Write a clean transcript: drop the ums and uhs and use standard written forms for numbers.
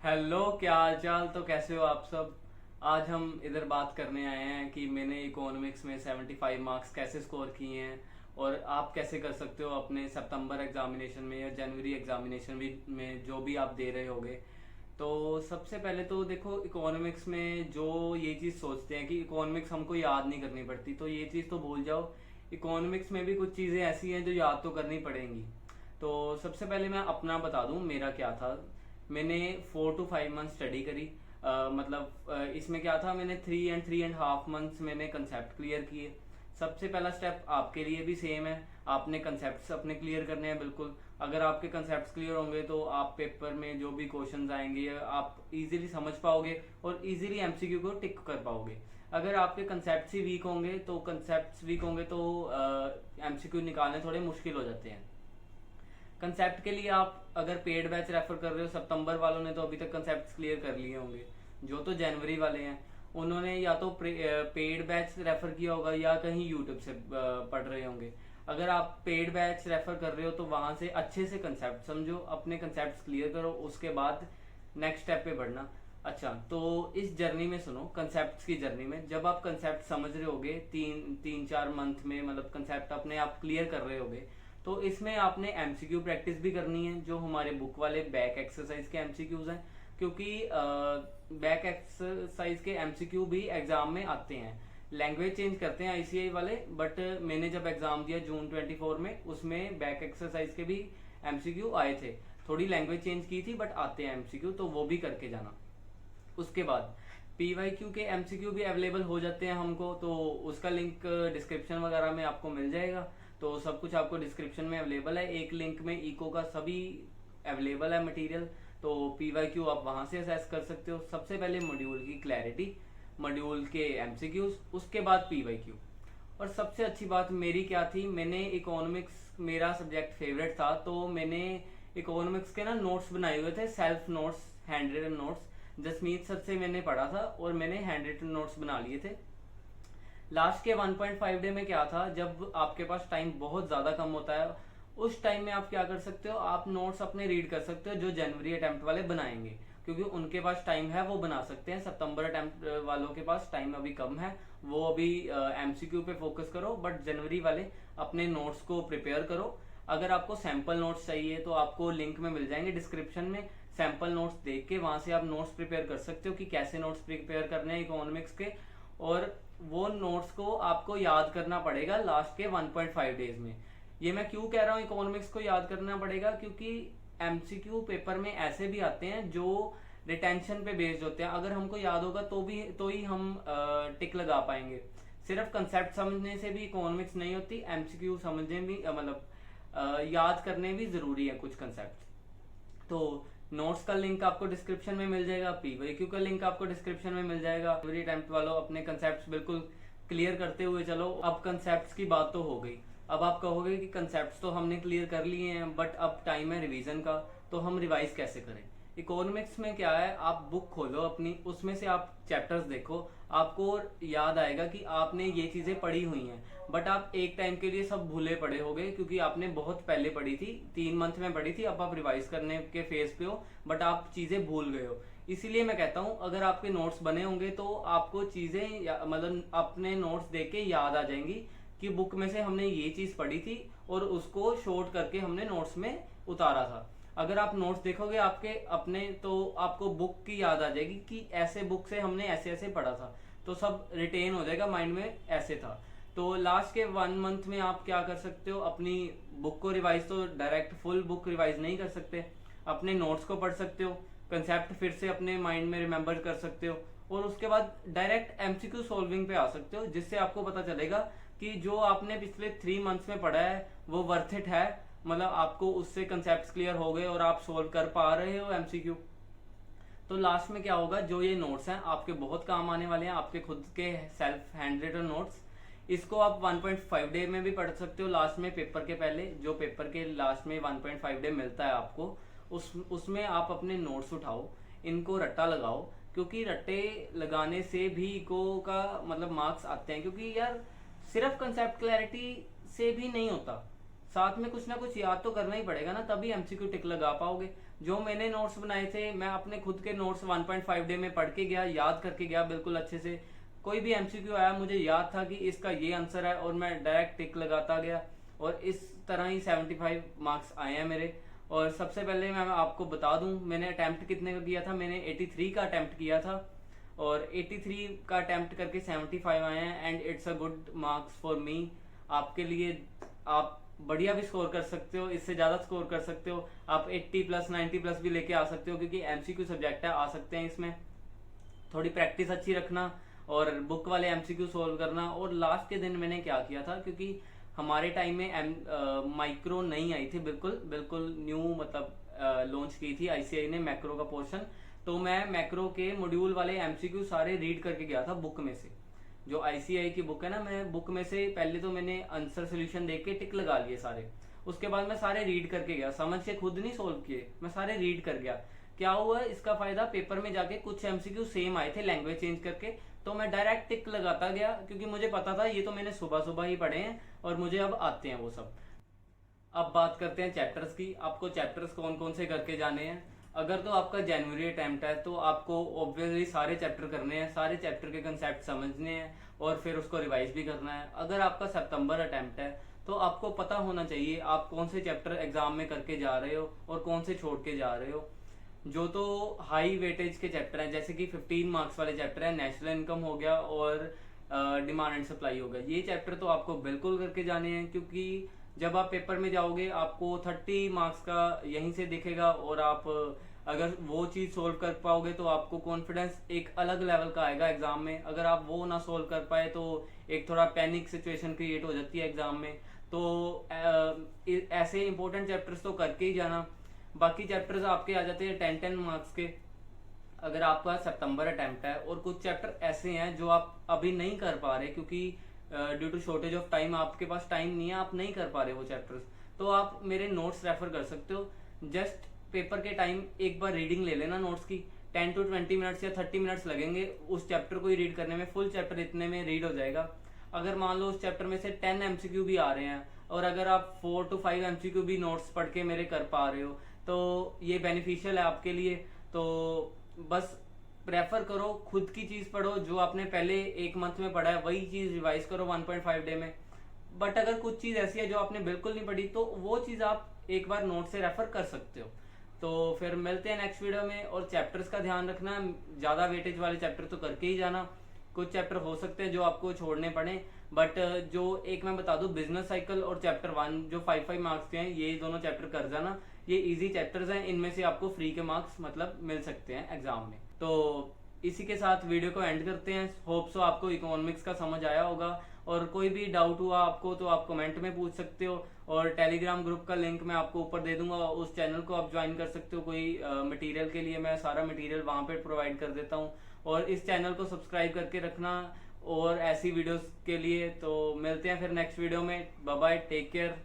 Hello, क्या हाल चाल। तो कैसे हो आप सब। आज हम इधर बात करने आए हैं कि मैंने इकोनॉमिक्स में 75 मार्क्स कैसे स्कोर किए हैं और आप कैसे कर सकते हो अपने सितंबर एग्जामिनेशन में या जनवरी एग्जामिनेशन में जो भी आप दे रहे होगे। तो सबसे पहले तो देखो, इकोनॉमिक्स में जो ये चीज़ सोचते हैं कि इकोनॉमिक्स हमको याद नहीं करनी पड़ती, तो ये चीज़ तो भूल जाओ। इकोनॉमिक्स में भी कुछ चीज़ें ऐसी हैं जो याद तो करनी पड़ेंगी। तो सबसे पहले मैं अपना बता दूं मेरा क्या था। मैंने 4 to 5 मंथ स्टडी करी। इसमें क्या था, मैंने 3 and 3.5 मंथ्स मैंने कंसेप्ट क्लियर किए। सबसे पहला स्टेप आपके लिए भी सेम है, आपने कंसेप्ट अपने क्लियर करने हैं बिल्कुल। अगर आपके कंसेप्ट क्लियर होंगे तो आप पेपर में जो भी क्वेश्चंस आएंगे आप इजीली समझ पाओगे और इजीली एमसीक्यू को टिक कर पाओगे। अगर आपके कंसेप्ट ही वीक होंगे तो एमसीक्यू निकालने थोड़े मुश्किल हो जाते हैं। कंसेप्ट के लिए आप अगर पेड बैच रेफर कर रहे हो, सितंबर वालों ने तो अभी तक कंसेप्ट क्लियर कर लिए होंगे। जो तो जनवरी वाले हैं उन्होंने या तो पेड बैच रेफर किया होगा या कहीं यूट्यूब से पढ़ रहे होंगे। अगर आप पेड बैच रेफर कर रहे हो तो वहां से अच्छे से कंसेप्ट समझो, अपने कंसेप्ट क्लियर करो, उसके बाद नेक्स्ट स्टेप पे बढ़ना। अच्छा, तो इस जर्नी में सुनो, कंसेप्ट की जर्नी में जब आप कंसेप्ट समझ रहे होगे 3-4 मंथ में, मतलब कंसेप्ट अपने आप क्लियर कर रहे होगे, तो इसमें आपने एमसीक्यू प्रैक्टिस भी करनी है, जो हमारे बुक वाले बैक एक्सरसाइज के एमसीक्यूज हैं। क्योंकि बैक एक्सरसाइज के एमसीक्यू भी एग्जाम में आते हैं। लैंग्वेज चेंज करते हैं आईसीआई वाले, बट मैंने जब एग्जाम दिया जून 24 में, उसमें बैक एक्सरसाइज के भी एमसीक्यू आए थे। थोड़ी लैंग्वेज चेंज की थी बट आते हैं एमसीक्यू, तो वो भी करके जाना। उसके बाद पीवाईक्यू के एमसीक्यू भी अवेलेबल हो जाते हैं हमको, तो उसका लिंक डिस्क्रिप्शन वगैरह में आपको मिल जाएगा। तो सब कुछ आपको डिस्क्रिप्शन में अवेलेबल है, एक लिंक में इको का सभी अवेलेबल है मटेरियल। तो पीवाईक्यू आप वहां से असेस कर सकते हो। सबसे पहले मॉड्यूल की क्लैरिटी, मॉड्यूल के एमसीक्यूज, उसके बाद पीवाईक्यू। और सबसे अच्छी बात मेरी क्या थी, मैंने इकोनॉमिक्स मेरा सब्जेक्ट फेवरेट था, तो मैंने इकोनॉमिक्स के ना नोट्स बनाए हुए थे, self notes, handwritten notes. Jasmeet sir से मैंने पढ़ा था और मैंने हैंड रिटन नोट्स बना लिए थे। लास्ट के 1.5 डे में क्या था, जब आपके पास टाइम बहुत ज्यादा कम होता है, उस टाइम में आप क्या कर सकते हो, आप नोट्स अपने रीड कर सकते हो जो जनवरी अटेम्प्ट वाले बनाएंगे, क्योंकि उनके पास टाइम है, वो बना सकते हैं। सितंबर अटेम्प्ट वालों के पास टाइम अभी कम है, वो अभी एमसीक्यू पे फोकस करो, बट जनवरी वाले अपने नोट्स को प्रिपेयर करो। अगर आपको सैंपल नोट्स चाहिए तो आपको लिंक में मिल जाएंगे डिस्क्रिप्शन में, सैंपल नोट्स देख के वहां से आप नोट्स प्रिपेयर कर सकते हो कि कैसे नोट्स प्रिपेयर करने हैं इकोनॉमिक्स के। और वो नोट्स को आपको याद करना पड़ेगा लास्ट के 1.5 डेज में। ये मैं क्यों कह रहा हूँ इकोनॉमिक्स को याद करना पड़ेगा, क्योंकि एमसीक्यू पेपर में ऐसे भी आते हैं जो रिटेंशन पे बेस्ड होते हैं। अगर हमको याद होगा तो ही हम टिक लगा पाएंगे। सिर्फ कंसेप्ट समझने से भी इकोनॉमिक्स नहीं होती, एमसीक्यू समझने भी याद करने भी जरूरी है कुछ कंसेप्ट। तो नोट्स का लिंक आपको डिस्क्रिप्शन में मिल जाएगा, पीवाईक्यू का लिंक आपको डिस्क्रिप्शन में मिल जाएगा। एवरी अटेम्प्ट वालों अपने कंसेप्ट्स बिल्कुल क्लियर करते हुए चलो। अब कंसेप्ट्स की बात तो हो गई। अब आप कहोगे कि कंसेप्ट्स तो हमने क्लियर कर लिए हैं, बट अब टाइम है रिवीजन का, तो हम रिवाइज कैसे करें। इकोनॉमिक्स में क्या है, आप बुक खोलो अपनी, उसमें से आप चैप्टर्स देखो, आपको याद आएगा कि आपने ये चीजें पढ़ी हुई हैं, बट आप एक टाइम के लिए सब भूले पड़े होगे, क्योंकि आपने बहुत पहले पढ़ी थी, 3 मंथ में पढ़ी थी, अब आप रिवाइज करने के फेज पे हो, बट आप चीजें भूल गए हो। इसीलिए मैं कहता हूँ अगर आपके नोट्स बने होंगे तो आपको चीजें अपने नोट्स देख के याद आ जाएंगी कि बुक में से हमने ये चीज पढ़ी थी और उसको शॉर्ट करके हमने नोट्स में उतारा था। अगर आप नोट्स देखोगे आपके अपने, तो आपको बुक की याद आ जाएगी कि ऐसे बुक से हमने ऐसे ऐसे पढ़ा था, तो सब रिटेन हो जाएगा माइंड में, ऐसे था। तो लास्ट के 1 मंथ में आप क्या कर सकते हो, अपनी बुक को रिवाइज, तो डायरेक्ट फुल बुक रिवाइज नहीं कर सकते, अपने नोट्स को पढ़ सकते हो, कंसेप्ट फिर से अपने माइंड में रिमेंबर कर सकते हो, और उसके बाद डायरेक्ट एमसीक्यू सॉल्विंग पे आ सकते हो, जिससे आपको पता चलेगा कि जो आपने पिछले 3 मंथ्स में पढ़ा है वो वर्थ इट है। मतलब आपको उससे कंसेप्ट क्लियर हो गए और आप सोल्व कर पा रहे हो एमसीक्यू। तो लास्ट में क्या होगा, जो ये नोट्स हैं आपके बहुत काम आने वाले हैं, आपके खुद के सेल्फ हैंड रिटन नोट्स। इसको आप 1.5 डे में भी पढ़ सकते हो, लास्ट में पेपर के पहले, जो पेपर के लास्ट में 1.5 डे मिलता है आपको, उसमें आप अपने नोट्स उठाओ, इनको रट्टा लगाओ, क्योंकि रट्टे लगाने से भी इको का मतलब मार्क्स आते हैं। क्योंकि यार सिर्फ कंसेप्ट क्लैरिटी से भी नहीं होता, साथ में कुछ ना कुछ याद तो करना ही पड़ेगा ना, तभी एमसीक्यू टिक लगा पाओगे। जो मैंने नोट्स बनाए थे, मैं अपने खुद के नोट्स 1.5 डे में पढ़ के गया, याद करके गया बिल्कुल अच्छे से। कोई भी एमसीक्यू आया मुझे याद था कि इसका ये आंसर है और मैं डायरेक्ट टिक लगाता गया, और इस तरह ही 75 मार्क्स आए हैं मेरे। और सबसे पहले मैं आपको बता दूं मैंने अटेम्प्ट कितने का किया था। मैंने 83 का अटेम्प्ट किया था, और 83 का अटेम्प्ट करके 75 आए हैं, and it's a good marks for me. आपके लिए आप बढ़िया भी स्कोर कर सकते हो, इससे ज्यादा स्कोर कर सकते हो। आप 80 प्लस 90 प्लस भी लेके आ सकते हो, क्योंकि एमसीक्यू सब्जेक्ट है, आ सकते हैं इसमें। थोड़ी प्रैक्टिस अच्छी रखना और बुक वाले एमसीक्यू सोल्व करना। और लास्ट के दिन मैंने क्या किया था, क्योंकि हमारे टाइम में माइक्रो नहीं आई थी, बिल्कुल बिल्कुल न्यू, मतलब लॉन्च की थी आईसीआई ने मैक्रो का पोर्शन। तो मैं मैक्रो के मॉड्यूल वाले एमसीक्यू सारे रीड करके गया था बुक में से। जो आईसीआई की बुक है ना, मैं बुक में से पहले तो मैंने आंसर सोल्यूशन देख के टिक लगा लिए सारे। उसके बाद मैं सारे रीड करके गया, समझ के खुद नहीं सोल्व किए, मैं सारे रीड कर गया। क्या हुआ इसका फायदा, पेपर में जाके कुछ एमसीक्यू सेम आए थे लैंग्वेज चेंज करके, तो मैं डायरेक्ट टिक लगाता गया, क्योंकि मुझे पता था ये तो मैंने सुबह सुबह ही पढ़े हैं और मुझे अब आते हैं वो सब। अब बात करते हैं चैप्टर्स की। आपको चैप्टर्स कौन कौन से करके जाने हैं। अगर तो आपका जनवरी अटेम्प्ट है तो आपको ऑब्वियसली सारे चैप्टर करने हैं, सारे चैप्टर के कंसेप्ट समझने हैं और फिर उसको रिवाइज भी करना है। अगर आपका सितंबर अटेम्प्ट है तो आपको पता होना चाहिए आप कौन से चैप्टर एग्जाम में करके जा रहे हो और कौन से छोड़ के जा रहे हो। जो तो हाई वेटेज के चैप्टर हैं, जैसे कि 15 मार्क्स वाले चैप्टर है, नेशनल इनकम हो गया और डिमांड एंड सप्लाई हो गया, ये चैप्टर तो आपको बिल्कुल करके जाने हैं। क्योंकि जब आप पेपर में जाओगे आपको 30 मार्क्स का यहीं से दिखेगा, और आप अगर वो चीज सोल्व कर पाओगे तो आपको कॉन्फिडेंस एक अलग लेवल का आएगा एग्जाम में। अगर आप वो ना सोल्व कर पाए तो एक थोड़ा पैनिक सिचुएशन क्रिएट हो जाती है एग्जाम में। तो ऐसे इंपॉर्टेंट चैप्टर्स तो करके ही जाना। बाकी चैप्टर्स आपके आ जाते हैं 10-10 मार्क्स के। अगर आपका सितंबर अटेम्प्ट है और कुछ चैप्टर ऐसे हैं जो आप अभी नहीं कर पा रहे, क्योंकि due to shortage of time आपके पास टाइम नहीं है, आप नहीं कर पा रहे वो चैप्टर्स, तो आप मेरे नोट्स रेफर कर सकते हो। जस्ट पेपर के टाइम एक बार रीडिंग ले लेना नोट्स की, 10 to 20 मिनट्स या 30 मिनट्स लगेंगे उस चैप्टर को ही रीड करने में, फुल चैप्टर इतने में रीड हो जाएगा। अगर मान लो उस चैप्टर में से 10 एमसीक्यू भी आ रहे हैं और अगर आप 4 to 5 एमसीक्यू भी नोट्स पढ़ के मेरे कर पा रहे हो तो ये बेनिफिशियल है आपके लिए। तो बस प्रेफर करो, खुद की चीज पढ़ो, जो आपने पहले एक मंथ में पढ़ा है वही चीज रिवाइज करो 1.5 डे में। बट अगर कुछ चीज ऐसी है जो आपने बिल्कुल नहीं पढ़ी तो वो चीज आप एक बार नोट से रेफर कर सकते हो। तो फिर मिलते हैं नेक्स्ट वीडियो में। और चैप्टर्स का ध्यान रखना, ज्यादा वेटेज वाले चैप्टर तो करके ही जाना। कुछ चैप्टर हो सकते हैं जो आपको छोड़ने पड़े, बट जो एक मैं बता दूं, बिजनेस साइकिल और चैप्टर 1 जो 5-5 मार्क्स के हैं, ये दोनों चैप्टर कर जाना। ये इजी चैप्टर्स हैं, इनमें से आपको फ्री के मार्क्स मतलब मिल सकते हैं एग्जाम में। तो इसी के साथ वीडियो को एंड करते हैं। होप सो आपको इकोनॉमिक्स का समझ आया होगा, और कोई भी डाउट हुआ आपको तो आप कमेंट में पूछ सकते हो, और टेलीग्राम ग्रुप का लिंक मैं आपको ऊपर दे दूंगा, उस चैनल को आप ज्वाइन कर सकते हो। कोई मटेरियल के लिए मैं सारा मटेरियल वहां पे प्रोवाइड कर देता हूँ, और इस चैनल को सब्सक्राइब करके रखना और ऐसी वीडियोस के लिए। तो मिलते हैं फिर नेक्स्ट वीडियो में। Bye bye, take care.